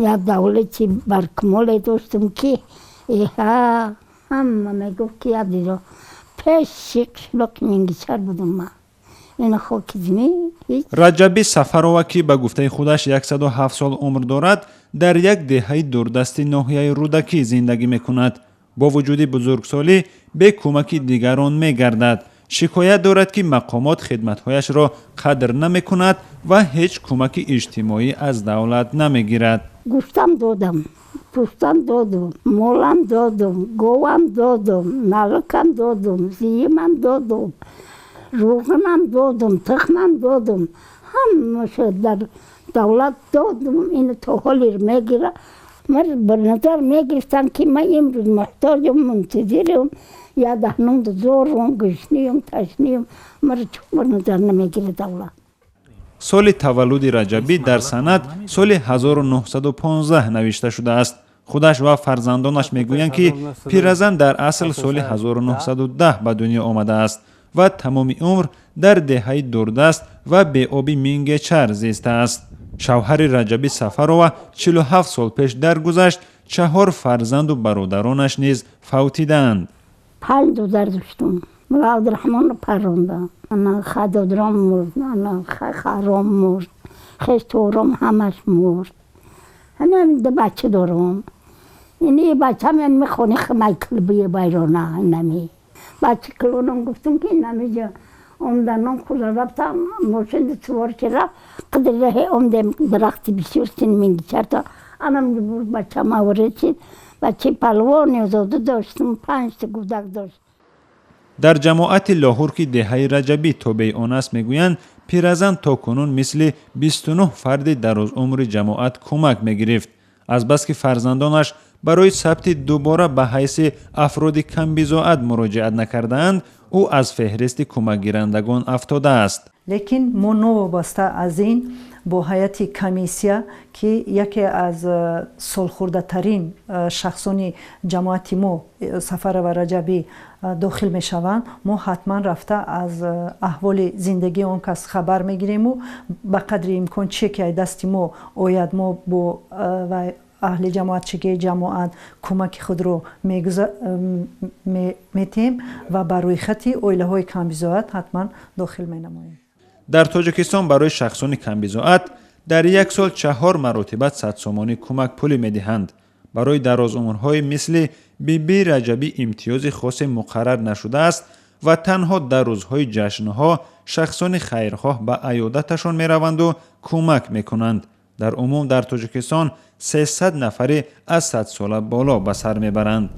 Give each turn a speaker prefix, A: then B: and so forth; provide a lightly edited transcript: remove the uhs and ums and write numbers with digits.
A: یک دولتی برکمال داشتم که همه میگفت که یادی پیش شکلک میگیچر بودم من. این خاک زمین
B: رجبی سفروا که به گفته خودش 107 سال عمر دارد در یک دهه دوردست ناحیه رودکی زندگی میکند. با وجود بزرگسالی به کمک دیگران میگردد. شکایت دارد که مقامات خدمتهایش را قدر نمیکند و هیچ کمک اجتماعی از دولت نمیگیرد.
A: گوشتم دادم، پوستم دادم، مولم دادم، گوام دادم، نلکم دادم، زیمم دادم، روغنم دادم، تخمم دادم، همه در دولت دادم. این تا حالی میگیره. من به نظر میگرفتم که من امروز محتاجم، منتظرم، یا دهنم دارم، گشنیم، تشنیم، من چون به نظر نمیگیره دولت.
B: سال تولد رجبی در سند سال 1915 نوشته شده است. خودش و فرزندانش میگویند که پیرزن در اصل سال 1910 به دنیا آمده است و تمام عمر در دهه دوردست و به آبی مینگچر زیسته است. شوهر رجبی سفروا 47 سال پیش درگذشت. 4 فرزند و برادرانش نیز فوتیدند.
A: 5 دختر داشتم. مولا عبدالرحمن پروندم. انا خدادرام مرد، انا خرام مرد، خستورم همش مرد. انا 2 بچه دارم. اینی بچه هم میخونه خمیکل بیه بیرونه اینمی. بچه کلونم گفتم که اینمی جا اومدنم خود رفتم ماشین سوار که رفت قدر راه اومدم درختی بسیار سنمینگی چرتا انم بود بچه ما ورچید بچه پلوانی زاده داشتم 5 تا کودک داشت.
B: در جماعت لاهور که دهه رجبی تابع آن است میگویند پیرزن تا کنون مثل 29 فرد در از عمر جماعت کمک میگرفت. از بس که فرزندانش برای ثبت دوباره به حیث افراد کم بضاعت مراجعت نکردند او از فهرست کمک گیرندگان افتاده است.
C: لیکن ما نوابسته از این با هیئت کمیسیا که یکی از سالخورده ترین شخصان جماعت ما سفر و رجبی داخل می شوند، ما حتما رفته از احوال زندگی آن کس خبر می گیریم و به قدر امکان چه که دست ما آید ما با اهل جماعت چگه جماعت کمک خود رو میتیم و برای خطی اویله های کم بضاعت حتما داخل می نماییم.
B: در تاجیکستان برای شخصان کم بضاعت در یک سال 4 مرتبه 100 سومانی کمک پولی میدهند. برای دراز عمرهای مثل بیبی رجبی امتیاز خاص مقرر نشده است و تنها در روزهای جشنها شخصان خیرخواه به عیادتشان میروند و کمک میکنند. در عموم در تاجیکستان 300 نفر از 100 ساله بالا به سر میبرند.